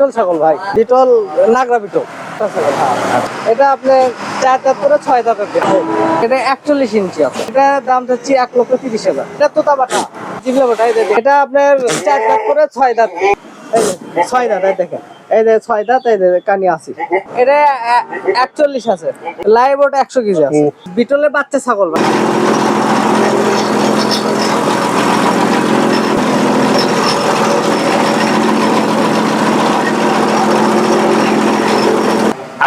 Beetle ছাগল ভাই, beetle নাগরা beetle এটা আপনি 4 দাঁত করে 6 দাঁতের এটা 41 ইঞ্চি আছে। এটা দাম হচ্ছে 1,30,000। এটা তোতা বাটা জিবলা বাটা। এটা আপনার 4 দাঁত করে 6 দাঁত। 6 দাঁত দেখেন, এই যে 6 দাঁত, এই যে কানি আছে। এটা 41 আছে, লাইভ ওটা 100 কেজি আছে। বিটলের বাচ্চা ছাগল ভাই।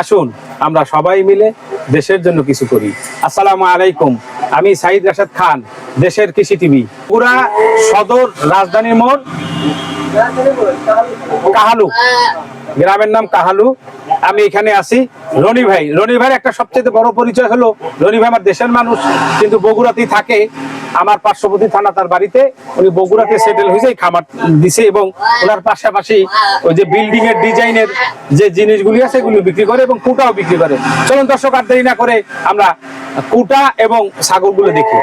আসুন আমরা সবাই মিলে দেশের জন্য কিছু করি। আসসালামু আলাইকুম, আমি সাইদ রাশেদ খান, দেশের কৃষি টিভি। পুরা সদর রাজধানীর মোড়, কাহালু গ্রামের নাম কাহালু। আমি এখানে আছি রনি ভাই। রনি ভাইয়ের একটা সবচেয়ে বড় পরিচয় হলো, রনি ভাই আমার দেশের মানুষ, কিন্তু বগুড়াতেই থাকে। আমার পার্শ্ববর্তী থানা তার বাড়িতে, উনি বগুড়াতে সেটেল হয়েছে, খামার দিছে এবং ওনার পাশাপাশি ওই যে বিল্ডিং এর ডিজাইনের যে জিনিসগুলি আছে সেগুলো বিক্রি করে এবং কুটাও বিক্রি করে। চলুন দর্শক, আর দেরি না করে আমরা কুটা এবং ছাগলগুলো দেখি।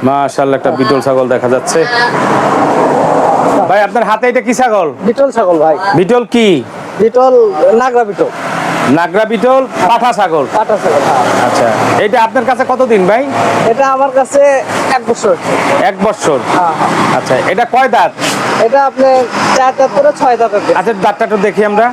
মাশাআল্লাহ, একটা বিটল ছাগল দেখা যাচ্ছে। ভাই আপনার হাতে এটা কি ছাগল? বিটল ছাগল ভাই। বিটল কি? বিটল নাগরা বিটল। নাগরা বিটল পাঠা ছাগল। পাঠা ছাগল। আচ্ছা, এটা আপনার কাছে কতদিন ভাই? এটা আমার কাছে 1 বছর। 1 বছর। হ্যাঁ। আচ্ছা, এটা কয় দাঁত? এটা আপনি 4 দাঁত করে 6 দাঁতের। আচ্ছা, দাঁতটা একটু দেখি আমরা।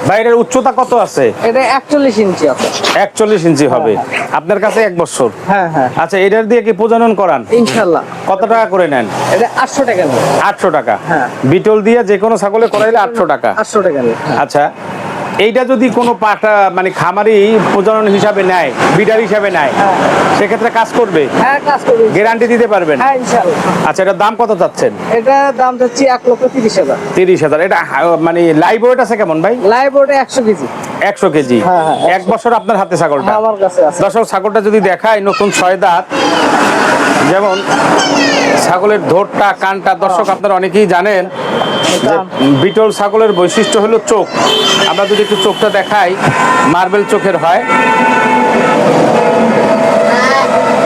ভাই এটার উচ্চতা কত আছে? এটা 41 ইঞ্চি আছে। 41 ইঞ্চি হবে। আপনার কাছে 1 বছর। হ্যাঁ হ্যাঁ। আচ্ছা, এটার দিয়ে কি প্রজনন করান? ইনশাআল্লাহ। কত টাকা করে নেন? এটা 800 টাকা নেন। 800 টাকা। হ্যাঁ। বিটল দিয়ে যে কোনো ছাগলে করাইলে 800 টাকা। 800 টাকা নেন। আচ্ছা, এইটা যদি কোনো পাঠা মানে খামারি প্রজনন হিসাবে নেয়, বিডার হিসাবে নেয়, সেক্ষেত্রে কাজ করবে? হ্যাঁ, কাজ করবে। গ্যারান্টি দিতে পারবেন? হ্যাঁ, ইনশাআল্লাহ। আচ্ছা, এটার দাম কত চাচ্ছেন? এটা দাম হচ্ছে 1,30,000। 30,000। এটা মানে লাইভ ওয়েট আছে কেমন ভাই? লাইভ ওটা 100 কেজি। 100 কেজি। হ্যাঁ, হ্যাঁ, 1 বছর আপনার হাতে ছাগলটা? হ্যাঁ, আমার কাছে আছে। দর্শক, ছাগলটা যদি দেখায়, নতুন 6 দাঁত, যেমন ছাগলের ধোরটা, কানটা, দর্শক আপনারা অনেকেই জানেন যে বিটল ছাগলের বৈশিষ্ট্য হলো চোখ। আমরা যদি একটু চোখটা দেখাই, মার্বেল চোখের হয়।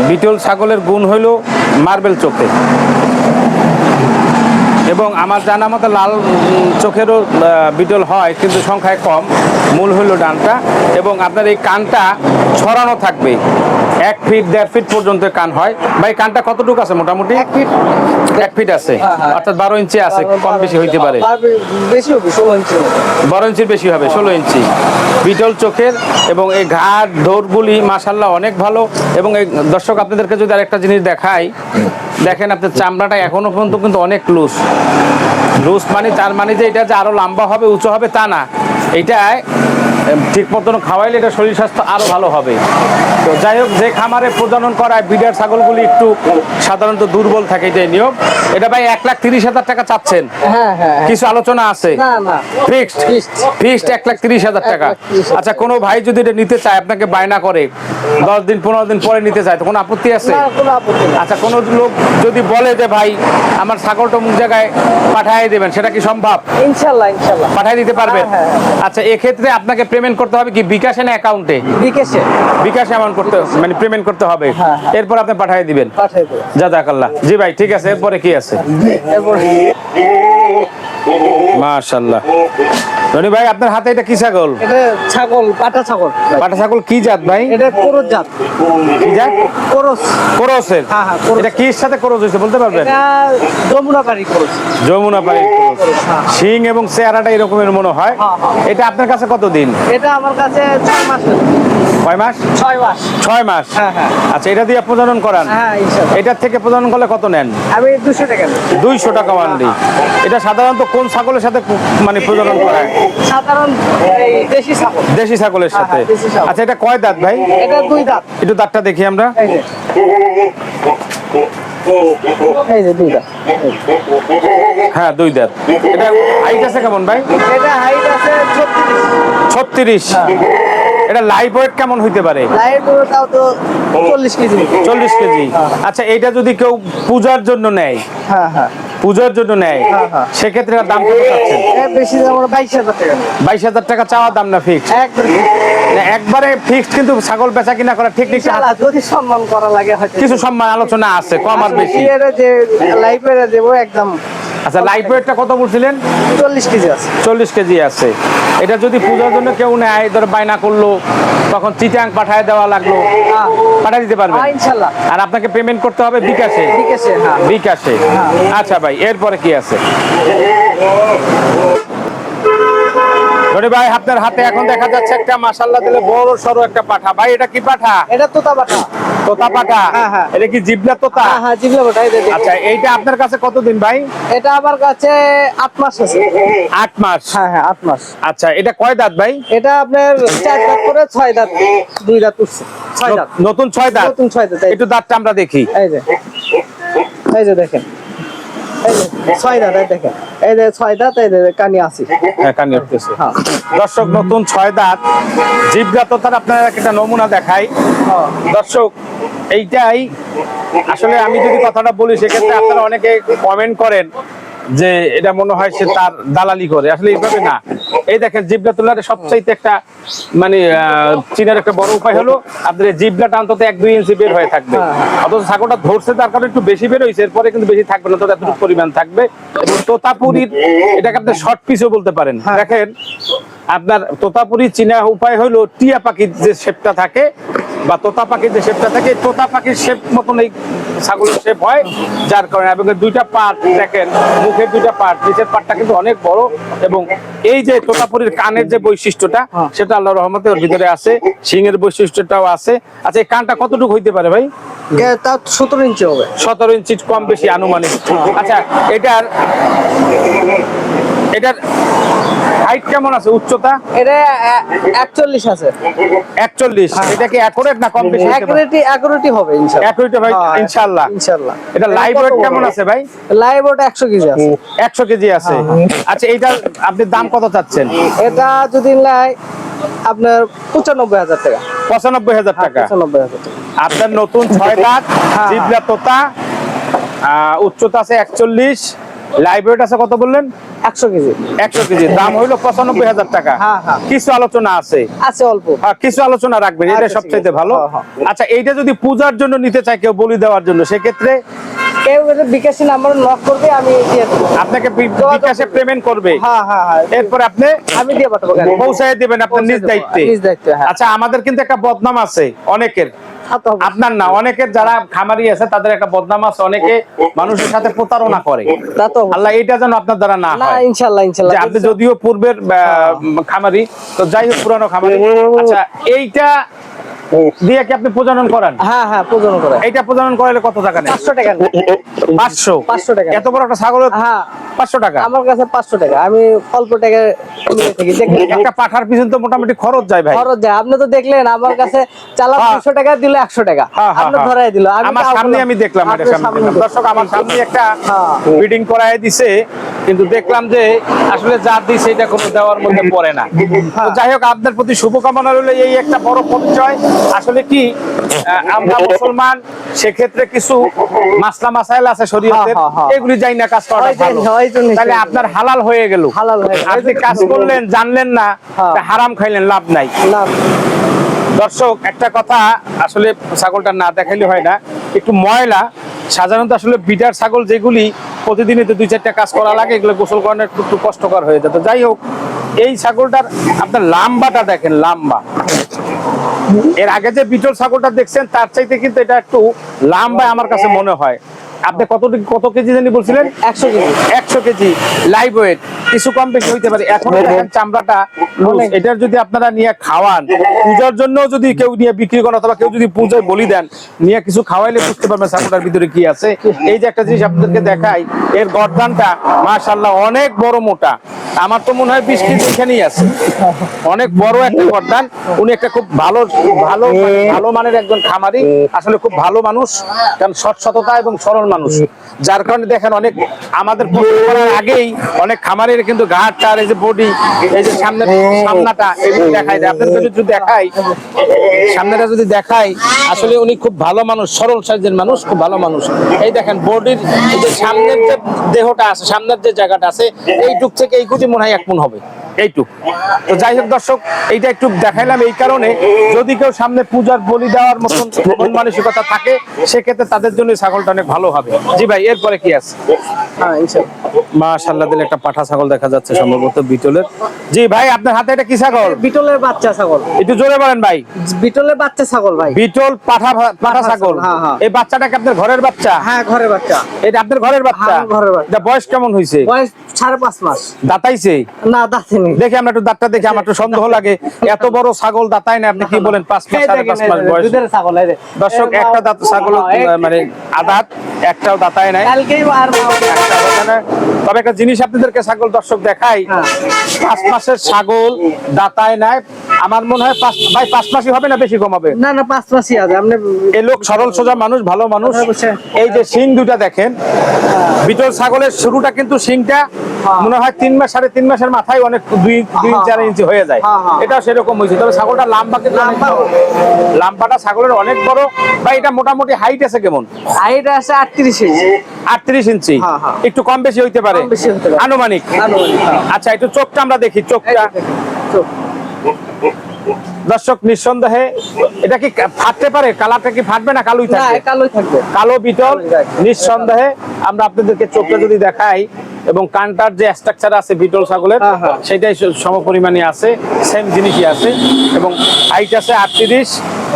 বিটল ছাগলের গুণ হলো মার্বেল চোখে, এবং আমার জানা মতো লাল চোখেরও বিটল হয়, কিন্তু সংখ্যায় কম। মূল হলো ডানটা, এবং আপনার এই কানটা ছড়ানো থাকবে। 1 ফিট 1.5 ফিট পর্যন্ত কান হয়। ভাই কানটা কতটুকু আছে মোটামুটি? 1 ফিট আছে, অর্থাৎ 12 ইঞ্চি আছে। কম বেশি হইতে পারে। বেশি হবে, 16 ইঞ্চি। 12 ইঞ্চির বেশি হবে, 16 ইঞ্চি বিটল চোখের। এবং এই ঘাট দৌড়গুলি মাশাআল্লাহ অনেক ভালো। এবং এই দর্শক আপনাদেরকে যদি আরেকটা জিনিস দেখাই, দেখেন আপনার চামড়াটা এখনো পর্যন্ত কিন্তু অনেক লুজ। লুজ মানে তার মানে যে এটা যে আরো লম্বা হবে, উঁচু হবে তা না। এইটায় ঠিক মতন খাওয়াইলে এটা শরীর স্বাস্থ্য আরো ভালো হবে। তো যাই হোক, যে খামারে প্রজনন করায় বিডার ছাগলগুলি একটু সাধারণত দুর্বল থাকে, এটাই নিয়ম। এটা ভাই 1,30,000 টাকা চাচ্ছেন? হ্যাঁ হ্যাঁ। কিছু আলোচনা আছে? না না, ফিক্সড। ফিক্সড 1,30,000 টাকা। আচ্ছা, কোনো ভাই যদি এটা নিতে চায়, আপনাকে বায়না করে 10 দিন 15 দিন পরে নিতে চায়, তো কোনো আপত্তি আছে? না, কোনো আপত্তি নেই। আচ্ছা, কোনো লোক যদি বলে যে ভাই আমার ছাগলটা অমুক জায়গায় পাঠিয়ে দেবেন, সেটা কি সম্ভব? ইনশাআল্লাহ ইনশাআল্লাহ পাঠিয়ে দিতে পারবেন? হ্যাঁ, আচ্ছা, এক্ষেত্রে আপনাকে পেমেন্ট করতে হবে কি বিকাশে না অ্যাকাউন্টে? বিকাশে। বিকাশে অ্যামাউন্ট করতে মানে পেমেন্ট করতে হবে। হ্যাঁ। এরপর আপনি পাঠিয়ে দিবেন। পাঠিয়ে দেব। জাযাকাল্লাহ। জি ভাই, ঠিক আছে। এরপরে কি আছে? এরপর মাশাআল্লাহ। রনি ভাই আপনার হাতে এটা কি ছাগল? এটা ছাগল, পাটা ছাগল। পাঠা ছাগল কি জাত ভাই? এটা কোরস জাত। কি জাত? কোরস। কোরসের? হ্যাঁ হ্যাঁ, কোরস। এটা কির সাথে কোরস হয়েছে বলতে পারবেন? এটা যমুনা পাড়ি কোরস। যমুনা পাড়ির কোরস। হ্যাঁ। শিং এবং চেহারাটা এরকমের মনে হয়। হ্যাঁ, হ্যাঁ। এটা আপনার কাছে কতদিন? এটা আমার কাছে 6 মাস। কয় মাস? 6 মাস। 6 মাস। হ্যাঁ হ্যাঁ। আচ্ছা, এটা দিয়ে প্রজনন করান? হ্যাঁ, ইনশাআল্লাহ। এটার থেকে প্রজনন করলে কত নেন? আমি 200 টাকা নেই। 200 টাকা মানলি। এটা সাধারণত কোন ছাগলের সাথে মানে প্রজনন করায়? সাধারণ এই দেশি ছাগল। দেশি ছাগলের হ্যাঁ, সাথে। হ্যাঁ, দেশি ছাগল। আচ্ছা, এটা কয় দাঁত ভাই? এটা 2 দাঁত। একটু দাঁতটা দেখি আমরা। এই যে, এই যে 2 দাঁত। হ্যাঁ, 2 দাঁত। এটা হাইট আছে কেমন ভাই? এটা হাইট আছে 36। 36। এটা লাইভ ওয়েট কেমন হইতে পারে? লাইভ ওটাও তো 40 কেজি। 40 কেজি। আচ্ছা, এইটা যদি কেউ পূজার জন্য নেয়, হ্যাঁ হ্যাঁ, পূজার জন্য নেয়, হ্যাঁ। সেক্ষেত্রে এর দাম কত চাচ্ছেন? বেশি আমরা 22,000 টাকা 22,000 টাকা চাওয়া দাম না ফিক্স? একবারে ফিক্সড, কিন্তু ছাগল বেচা কিনা করা ঠিক ঠিক ইনশাআল্লাহ যদি সম্মান করা লাগে হয়তো কিছু সম্মান আলোচনা আছে, কম আর বেশি। যে লাইফে দেবো একদম। আচ্ছা, লাইফ ওয়েটটা কত বলছিলেন? 40 কেজি আছে। 40 কেজি আছে। এটা যদি পূজার জন্য কেউ নেয়, ধর বায়না করলো, তখন চিটাং পাঠায় দেওয়া লাগলো, পাঠিয়ে দিতে পারবেন ইনশাআল্লাহ। আর আপনাকে পেমেন্ট করতে হবে বিকাশে? বিকাশে, হ্যাঁ। বিকাশে। আচ্ছা ভাই, এরপরে কি আছে? ভাই আপনার হাতে এখন দেখা যাচ্ছে একটা মাশাআল্লাহ দিলে বড় সরো একটা পাঠা। ভাই এটা কি পাঠা? এটা তোতা পাঠা। তোতা পাঠা? হ্যাঁ। এটা কি জিবলা তোতা? হ্যাঁ, জিবলা পাঠা। আচ্ছা, এইটা আপনার কাছে কতদিন ভাই? এটা আমার কাছে 8 মাস আছে। 8 মাস? হ্যাঁ, 8 মাস। আচ্ছা, এটা কয় দাঁত ভাই? এটা আপনার 4 দাঁত করে 6 দাঁত, 2 দাঁত উঠছে। 6 দাঁত। নতুন 6 দাঁত? নতুন 6 দাঁত। একটু দাঁতটা আমরা দেখি। এই যে দেখেন, এই যে 6 দাঁত, এই দেখেন, এই যে 6 দাঁত, এই যে কানি আছে। হ্যাঁ, কানি উঠতেছে। হ্যাঁ। দর্শক, নতুন 6 দাঁত জিবলা তোতার আপনার একটা নমুনা দেখাই। দর্শক, এইটাই আসলে আমি যদি কথাটা বলি, সেক্ষেত্রে আপনারা অনেকে কমেন্ট করেন যে এটা মনে হয় সে তার দালালি করে। আসলে এইভাবে না। এই দেখেন, জিবলা তোলার সবচাইতে একটা মানে চীনের একটা বড় উপায় হলো আপনার এই জিবলাটা অন্তত 1-2 ইঞ্চি বের হয়ে থাকবে। অথচ ছাগলটা ধরছে তার কারণে একটু বেশি বের হয়েছে, এরপরে কিন্তু বেশি থাকবে না, তো এতটুকু পরিমাণ থাকবে। এবং তোতাপুরির এটাকে আপনি শর্ট পিসও বলতে পারেন। দেখেন, আপনার তোতাপুরি চীনা উপায় হলো টিয়া পাখির যে শেপটা থাকে বা তোতা পাখির যে শেপটা থাকে, তোতা পাখির শেপ মতন এই ছাগলের শেপ হয়, যার কারণে। এবং দুইটা পার্ট দেখেন, মুখের দুইটা পার্ট, নিচের পার্টটা কিন্তু অনেক বড়। এবং এই যে তোতাপুরির কানের যে বৈশিষ্ট্যটা, সেটা আল্লাহর রহমতে ওর ভিতরে আছে। শিংয়ের বৈশিষ্ট্যটাও আছে। আচ্ছা, এই কানটা কতটুকু হইতে পারে ভাই? তা 17 ইঞ্চি হবে। 17 ইঞ্চি কম বেশি আনুমানিক। আচ্ছা, এটার হাইট কেমন আছে, উচ্চতা? এটা 41 আছে। 41? এটা কি অ্যাকুরেট না কম বেশি? অ্যাকুরেটই হবে ইনশাআল্লাহ। অ্যাকুরেট হবে ইনশাআল্লাহ। ইনশাআল্লাহ। এটা লাইভ ওয়েট কেমন আছে ভাই? লাইভ ওয়েট 100 কেজি আছে। 100 কেজি আছে। আচ্ছা, এইটার আপনি দাম কত চাচ্ছেন? এটা যদি লাই আপনার 95,000 টাকা। 95,000 টাকা? 95,000 টাকা। আপনার নতুন 6 দাঁত জিবলা তোতা, উচ্চতা আছে 41, লাইভ ওয়েট আছে কত বললেন? 100 কেজি। 100 কেজি, দাম হইলো 95,000 টাকা। কিছু আলোচনা আছে? আছে অল্প। কিছু আলোচনা রাখবেন, এটা সবচাইতে ভালো। আচ্ছা, এইটা যদি পূজার জন্য নিতে চাই কেউ, বলি দেওয়ার জন্য, সেক্ষেত্রে কেউ বিকাশী নাম্বার নক করবে, আমি দিয়ে দেবো। আপনাকে বিকাশে পেমেন্ট করবে? হ্যাঁ। এরপর আপনি আমি দিয়ে পাঠাবো, পৌঁছায় দিবেন আপনার নিজ দায়িত্বে? নিজ দায়িত্বে, হ্যাঁ। আচ্ছা, আমাদের কিন্তু একটা বদনাম আছে অনেকের, আপনার না, অনেকের যারা খামারি আছে তাদের একটা বদনাম আছে, অনেকে মানুষের সাথে প্রতারণা করে। আল্লাহ এটা যেন আপনার দ্বারা না হয়। ইনশাআল্লাহ। যে আপনি যদিও পূর্বের খামারি, তো যাই হোক পুরানো খামারি। আচ্ছা, এইটা দিয়ে কি আপনি প্রজনন করেন? হ্যাঁ, প্রজনন করে। এইটা প্রজনন করাইলে কত টাকা নেয়? 500 টাকা। 500 টাকা। এত বড় একটা ছাগল? হ্যাঁ, 500 টাকা। আমার কাছে 500 টাকা। আমি অল্প টাকা নিয়ে থাকি। একটা পাঠার পিছনে তো মোটামুটি খরচ যায় ভাই। খরচ যায়। আপনি তো দেখলেন আমার কাছে চালান 200 টাকা দিল, 100 টাকা আপনি ধরাই দিল। আমার সামনে আমি দেখলাম, দর্শক আমার সামনে একটা বিডিং করায় দিছে, কিন্তু দেখলাম যে আসলে যা দিছে এটা কোনো দেওয়ার মধ্যে পড়ে না। তো যাই হোক, আপনার প্রতি শুভকামনা রইল। এই একটা বড় পরিচয়। আসলে কি, আমরা মুসলমান, সেক্ষেত্রে কিছু মাসলা মাসাইল আছে শরীয়তের, এগুলি যাই না কাজ করা ভালো। তাহলে আপনার হালাল হয়ে গেল। আপনি কাজ করলেন, জানলেন না, হারাম খাইলেন, লাভ নাই। দর্শক, একটা কথা, আসলে ছাগলটা না দেখাইলে হয় না, একটু ময়লা। সাধারণত আসলে বিটার ছাগল যেগুলি প্রতিদিনই তো 2-4টা কাজ করা লাগে, এগুলো গোসল করানো একটু কষ্টকর হয়ে যেত। যাই হোক, এই ছাগলটার আপনার লাম্বাটা দেখেন, লাম্বা। এর আগে যে বিটল ছাগলটা দেখছেন তার চাইতে কিন্তু এটা একটু লম্বা আমার কাছে মনে হয়। আপনি কত কেজি জানি বলছিলেন? 100 কেজি। 100 কেজি লাইভ ওয়েট, কিছু কম বেশি হইতে পারে। এখন দেখেন চামড়াটা লুজ। এটার যদি আপনারা নিয়ে খাওয়ান, পূজার জন্য যদি কেউ নিয়ে বিক্রি করেন, অথবা কেউ যদি পূজায় বলি দেন, নিয়ে কিছু খাওয়াইলে বুঝতে পারবেন ছাগলটার ভিতরে কি আছে। এই যে একটা জিনিস আপনাদেরকে দেখাই, এর গর্দানটা মাশাআল্লাহ অনেক বড় মোটা। আমার তো মনে হয় 20 কেজি এখানেই আছে। অনেক বড় একটা গর্দান। উনি একটা খুব ভালো মানের একজন খামারি, আসলে খুব ভালো মানুষ, কারণ সৎসততা এবং সরল মানুষ, যার কারণে দেখেন অনেক আমাদের প্রস্তুত করার আগেই অনেক খামারের কিন্তু ঘাট টার এই যে বডি, এই যে সামনাটা এগুলো দেখাই দেয়। আপনাদের যদি দেখাই সামনেটা যদি দেখাই, আসলে উনি খুব ভালো মানুষ, সরল সাইজের মানুষ, খুব ভালো মানুষ। এই দেখেন বডির এই যে সামনের যে দেহটা আছে, সামনের যে জায়গাটা আছে, এইটুক থেকে এই কুটি মনে হয় 1 মণ হবে এইটুক। তো যাই হোক দর্শক, এইটা একটু দেখাইলাম এই কারণে, যদি কেউ সামনে পূজার বলি দেওয়ার মতন মন মানসিকতা থাকে, সেক্ষেত্রে তাদের জন্য ছাগলটা অনেক ভালো হবে। জি ভাই, এরপরে কি আছে? হ্যাঁ ইনশাআল্লাহ। মাশাআল্লাহ, দিলে একটা পাঠা ছাগল দেখা যাচ্ছে, সম্ভবত বিটলের। জি ভাই, আপনার হাতে এটা কি ছাগল? বিটলের বাচ্চা ছাগল। একটু জোরে বলেন ভাই। বিটলের বাচ্চা ছাগল ভাই। বিটল পাঠা ছাগল। হ্যাঁ, হ্যাঁ। এই বাচ্চাটা কি আপনার ঘরের বাচ্চা? হ্যাঁ ঘরের বাচ্চা। এটা আপনার ঘরের বাচ্চা? হ্যাঁ, ঘরের বাচ্চা। এটা বয়স কেমন হয়েছে? বয়স 5.5 মাস। দাঁতাইছে? না দাঁতেনি। দেখি আমরা একটু দাঁতটা দেখি, আমার একটু সন্দেহ লাগে, এত বড় ছাগল দাঁতায় না। আপনি কি বলেন 5 মাস 5.5 মাস বয়স? দুধের ছাগল এই যে। দর্শক, একটা দাঁত ছাগল মানে আদাত, একটাও দাঁতায় নাই। কালকেই আর একটা দাঁতায় নাই। তবে একটা জিনিস আপনাদেরকে ছাগল দর্শক দেখাই, 5 মাসের ছাগল দাঁতায় নাই। আমার মনে হয় 5 মাসই হবে না, বেশি কম হবে? না 5 মাসই আছে। আপনি এই লোক সরল সোজা মানুষ, ভালো মানুষ। এই যে শিং দুটা দেখেন, বিটল ছাগলের শুরুটা কিন্তু শিংটা মনে হয় 3 মাস 3.5 মাসের মাথায় অনেক 2-4 ইঞ্চি হয়ে যায়। এটা সেরকম হয়েছে। তবে ছাগলটা লম্বা কিন্তু অনেক বড়। লম্বাটা ছাগলের অনেক বড়। ভাই এটা মোটামুটি হাইট আছে কেমন? হাইট আছে 38 ইঞ্চি। 38 ইঞ্চি। একটু কম বেশি হইতে পারে, কম বেশি হতে পারে। আনুমানিক। আনুমানিক, হ্যাঁ। আচ্ছা, একটু চোখটা আমরা দেখি, চোখটা। চোখ। দর্শক, নিঃসন্দেহে এটা কি ফাটতে পারে? কালারটা কি ফাটবে না কালোই না থাকবে? কালোই থাকবে। কালো বিটল, নিঃসন্দেহে। আমরা আপনাদেরকে চোখটা যদি দেখাই এবং কানটার যে স্ট্রাকচার আছে বিটল ছাগলের, সেটাই সমপরিমাণে আছে, সেম জিনিসই আছে। এবং হাইট আছে 38।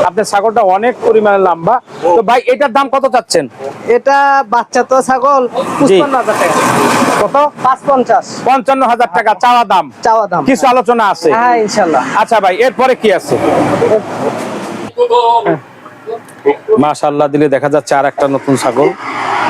আপনার ছাগলটা অনেক পরিমাণে লম্বা। তো ভাই, এটার দাম কত চাচ্ছেন? এটা বাচ্চা তো ছাগল 55,000 টাকা। কত? 550। 55,000 টাকা চাওয়া দাম। চাওয়া দাম। কিছু আলোচনা আছে? হ্যাঁ ইনশাআল্লাহ। আচ্ছা ভাই, এরপরে কি আছে? মাশাআল্লাহ, দিলে দেখা যাচ্ছে আর একটা নতুন ছাগল,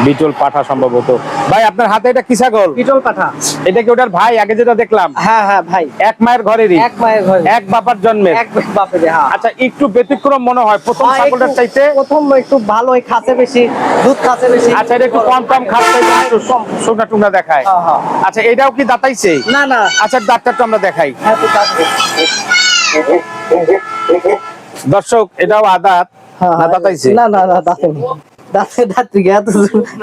বিটল পাঠা সম্ভবত। ভাই, আপনার হাতে এটা কি ছাগল? বিটল পাঠা। এটা কি ওটার ভাই? আগে যেটা দেখলাম, হ্যাঁ হ্যাঁ ভাই। এক মায়ের ঘরেরই? এক মায়ের ঘরে। এক বাবার জন্মের? এক বাপের। হ্যাঁ। আচ্ছা, একটু ব্যতিক্রম মনে হয় প্রথম ছাগলটার চাইতে। প্রথম একটু ভালোই খাচ্ছে বেশি, দুধ খাচ্ছে বেশি। আচ্ছা, এটা একটু কম খাচ্ছে, একটু শুকনা টুকনা দেখায়। আচ্ছা, এটাও কি দাঁতাইছে? না না। আচ্ছা, দাঁতটা তো আমরা দেখাই। হ্যাঁ তো দাঁতে। দর্শক, এটাও আদাত না দাঁতাইছে? না না না দাঁতেনি। দাঁতে গেছে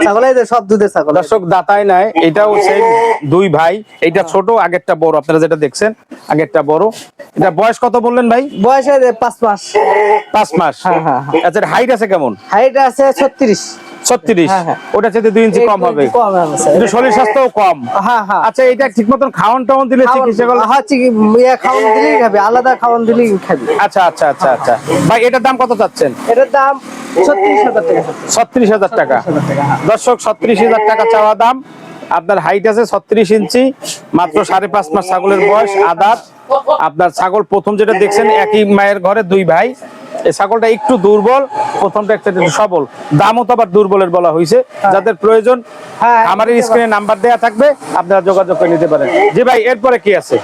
ছাগল, এই যে সব দুধের ছাগল। দর্শক, দাঁতায় নাই। এটাও সেম, দুই ভাই। এইটা ছোট, আগেরটা বড়। আপনারা যেটা দেখছেন আগেরটা বড়। এটা বয়স কত বললেন ভাই? বয়স 5 মাস। 5 মাস। আচ্ছা, হাইট আছে কেমন? হাইট আছে 36। 36। হ্যাঁ, হ্যাঁ। ওটা চাইতে 2 ইঞ্চি কম হবে। কম আছে। কিন্তু শরীর স্বাস্থ্য কম। হ্যাঁ হ্যাঁ। আচ্ছা, এটা ঠিক মতন খাওয়ান টাওয়ান দিলে চিকিৎসা করলে? হ্যাঁ, খাওয়ান দিলেই খাবে, আলাদা খাওয়ান দিলেই খাবে। আচ্ছা আচ্ছা আচ্ছা আচ্ছা। ভাই, এটার দাম কত চাচ্ছেন? এটার দাম 36,000 টাকা। 36,000 টাকা। দর্শক, 36,000 টাকা চাওয়া দাম। আপনার হাইট আছে 36 ইঞ্চি, মাত্র 5.5 মাস ছাগলের বয়স, আদাত। আপনার ছাগল প্রথম যেটা দেখছেন, একই মায়ের ঘরে দুই ভাই। এই ছাগলটা একটু দুর্বল, প্রথমটা একটু সবল। দামও তো আবার দুর্বলের বলা হয়েছে। যাদের প্রয়োজন, আমাদের স্ক্রিনে নাম্বার দেয়া থাকবে, আপনারা যোগাযোগ করে নিতে পারেন। জি ভাই, এরপরে কি আছে?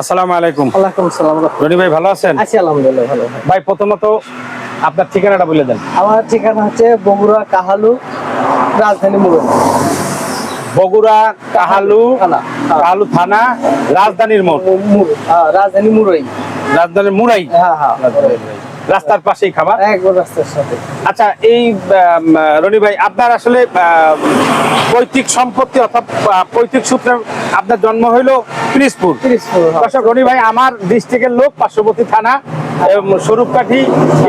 আসসালামু আলাইকুম। ওয়ালাইকুম আসসালাম। রনি ভাই, ভালো আছেন? আছি আলহামদুলিল্লাহ ভালো। ভাই, প্রথমত আপনার ঠিকানাটা বলে দেন। আমার ঠিকানা হচ্ছে বগুড়া কাহালু, রাজধানী মুরই। বগুড়া কাহালু থানা, রাজধানীর মোড়। রাজধানী মুরই। রাজধানীর মুরাই। হ্যাঁ হ্যাঁ। রাস্তার পাশেই খামার। একবার রাস্তার সাথে। আচ্ছা, এই রনি ভাই, আপনার আসলে পৈতৃক সম্পত্তি অর্থাৎ পৈতৃক সূত্রে আপনার জন্ম হইলো পিরিজপুর। দর্শক, রনি ভাই আমার ডিস্ট্রিক্টের লোক, পার্শ্ববর্তী থানা স্বরূপকাঠি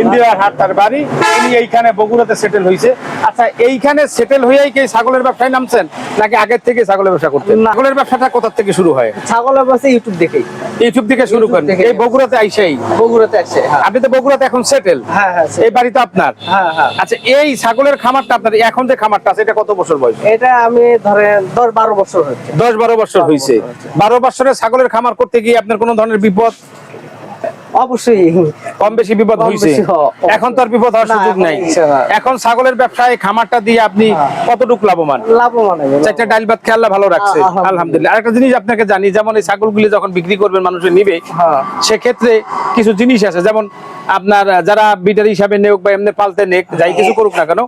ইন্দিরার হাট তার বাড়ি। উনি এইখানে বগুড়াতে সেটেল হয়েছে। আচ্ছা, এইখানে সেটেল হয়েই কি ছাগলের ব্যবসায় নামছেন নাকি আগের থেকে ছাগলের ব্যবসা করতেন? ছাগলের ব্যবসাটা কোথা থেকে শুরু হয়? ছাগলের ব্যবসা ইউটিউব দেখেই। ইউটিউব থেকে শুরু করেন? এই বগুড়াতে আইসেই? বগুড়াতে আসে। আপনি তো বগুড়াতে এখন সেটেল? হ্যাঁ হ্যাঁ। এই বাড়ি তো আপনার? হ্যাঁ হ্যাঁ। আচ্ছা, এই ছাগলের খামারটা আপনার এখন যে খামারটা আছে, এটা কত বছর বয়স? এটা আমি ধরেন 10-12 বছর হচ্ছে। 10-12 বছর হয়েছে। 12 বছরে ছাগলের খামার করতে গিয়ে আপনার কোনো ধরনের বিপদ? অবশ্যই কম বেশি বিপদ হয়েছে। এখন তো আর বিপদ হওয়ার সুযোগ নাই। এখন ছাগলের ব্যবসায় খামারটা দিয়ে আপনি কতটুকু লাভবান? লাভবান। চারটা ডাল ভাত খেয়ে আল্লাহ ভালো রাখছে, আলহামদুলিল্লাহ। আরেকটা জিনিস আপনাকে জানি, যেমন এই ছাগলগুলি যখন বিক্রি করবেন, মানুষের নিবে, সেক্ষেত্রে কিছু জিনিস আছে, যেমন আপনার যারা বিটার হিসাবে নেক বা এমনি পালতে নেক, যাই কিছু করুক না কেন,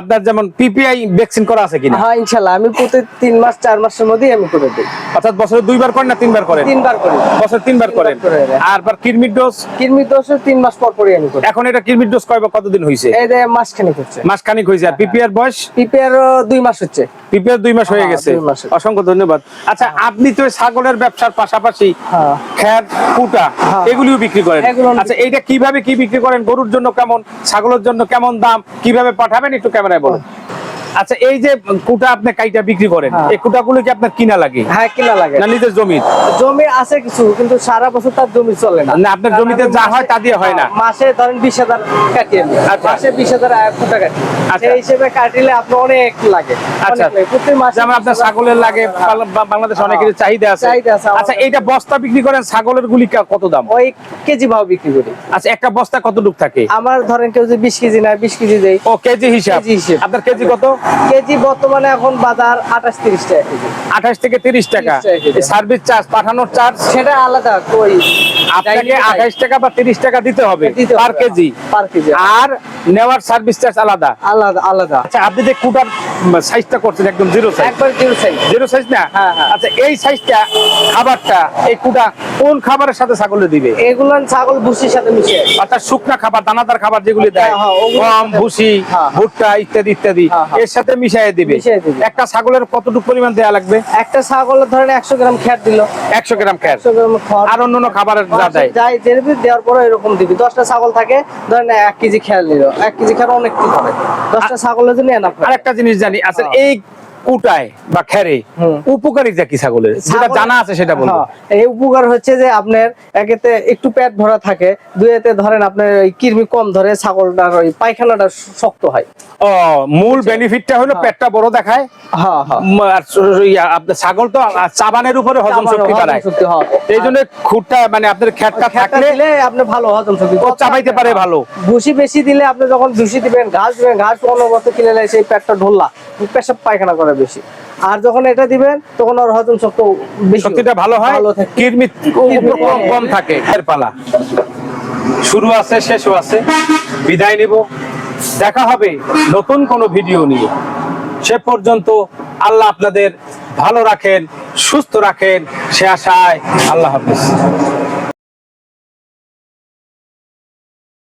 আপনার যেমন পিপিআই ভ্যাকসিন করা আছে কিনা? হ্যাঁ ইনশাআল্লাহ, আমি প্রতি 3 মাস 4 মাসের মধ্যেই আমি করে দেই। অর্থাৎ বছরে 2 বার করেন না 3 বার করেন? 3 বার করি। বছরে 3 বার করেন। আর কৃমির ডোজ? কৃমির ডোজ 3 মাস পর পরই আমি করি। এখন এটা কৃমির ডোজ কতদিন হয়েছে? এই যে মাসখানেক হচ্ছে। মাসখানেক হয়েছে। আর পিপিআর বয়স? পিপিআর 2 মাস হচ্ছে। পিপিআর 2 মাস হয়ে গেছে। অসংখ্য ধন্যবাদ। আচ্ছা, আপনি তো ছাগলের ব্যবসার পাশাপাশি খ্যার, কুটা এগুলিও বিক্রি করেন। আচ্ছা, এইটা কিভাবে কি বিক্রি করেন? গরুর জন্য কেমন, ছাগলের জন্য কেমন দাম, কিভাবে পাঠাবেন একটু ক্যামেরায় বলুন। আচ্ছা, এই যে কুটা আপনি কাইটা বিক্রি করেন, এই কুটাগুলো কি আপনার কিনা লাগে? হ্যাঁ, কিনা লাগে। না নিজের জমি? জমি আছে কিছু, কিন্তু সারা বছর তার জমি চলে না। না, আপনার জমিতে যা হয় তা দিয়ে হয় না? মাসে ধরেন 20,000 কাটিয়ে নিই। মাসে 20,000 কুটা কাটি। সেই হিসেবে কাটিলে আপনার অনেক লাগে। আচ্ছা, প্রতি মাসে যেমন আপনার ছাগলের লাগে, বাংলাদেশে অনেকের চাহিদা আছে। আচ্ছা, এইটা বস্তা বিক্রি করেন, ছাগলের গুলি কত দাম? ওই কেজি ভাও বিক্রি করি। আচ্ছা, একটা বস্তা কতটুক থাকে? আমার ধরেন কেউ যদি 20 কেজি নেয়, 20 কেজি দেই। ও কেজি হিসাব? আপনার কেজি কত? কেজি বর্তমানে এখন বাজার 28-30 টাকা কেজি। 28 থেকে 30 টাকা। সার্ভিস চার্জ, পাঠানোর চার্জ সেটা আলাদা। কই আপনাকে 28 টাকা বা 30 টাকা দিতে হবে পার কেজি। আর নেওয়ার সার্ভিস চার্জ আলাদা আলাদা আলাদা। আচ্ছা, আপনি যে কুটার সাইজটা করছেন একদম জিরো সাইজ? একবার জিরো সাইজ। জিরো সাইজ না? আচ্ছা, এই সাইজটা খাবারটা, এই কুটা কোন খাবারের সাথে ছাগলে দিবে? এগুলো ছাগল ভুসির সাথে মিশিয়ে। অর্থাৎ শুকনা খাবার, দানাদার খাবার যেগুলি দেয়, গম, ভুসি, ভুট্টা ইত্যাদি ইত্যাদি, এর সাথে মিশিয়ে দিবে। একটা ছাগলের কতটুকু পরিমাণ দেয়া লাগবে? একটা ছাগলের ধরেন 100 গ্রাম খ্যার দিল। 100 গ্রাম খ্যার। 100 গ্রাম খড় আর অন্যান্য খাবারের যা দেয় যাই যেরবি দেওয়ার পরে এরকম দিবি। 10টা ছাগল থাকে, ধরেন 1 কেজি খ্যার নিল। 1 কেজি খ্যার অনেক কি করে, 10টা ছাগলের জন্য এনাফ। আরেকটা জিনিস জানি, আচ্ছা, এই কুটায় বা খেরে উপকারিতা কি ছাগলের, যেটা জানা আছে সেটা বলুন। এই উপকার হচ্ছে যে আপনার একেতে একটু পেট ভরা থাকে, দুইতে ধরেন আপনার ওই কৃমি কম ধরে, ছাগলটার ওই পায়খানাটা শক্ত হয়। ও, মূল বেনিফিটটা হলো পেটটা বড় দেখায়। হ্যাঁ হ্যাঁ। আপনার ছাগল তো চাবানের উপরে হজম শক্তি বাড়ায়, এই জন্য খুঁটটা মানে আপনার খেটটা থাকলে আপনি ভালো হজম শক্তি চাবাইতে পারে ভালো। ভুসি বেশি দিলে আপনি যখন ভুসি দিবেন, ঘাস দিবেন, ঘাস অনবরত কিনে সেই পেটটা ঢোলা, পেশাব পায়খানা করে বেশি। আর যখন এটা দিবেন তখন ওর হজম শক্তিটা ভালো হয়, কৃমি কম থাকে। এর পালা শুরু আছে, শেষও আছে। বিদায় নিব, দেখা হবে নতুন কোনো ভিডিও নিয়ে। সে পর্যন্ত আল্লাহ আপনাদের ভালো রাখেন, সুস্থ রাখেন, সে আশায় আল্লাহ হাফেজ।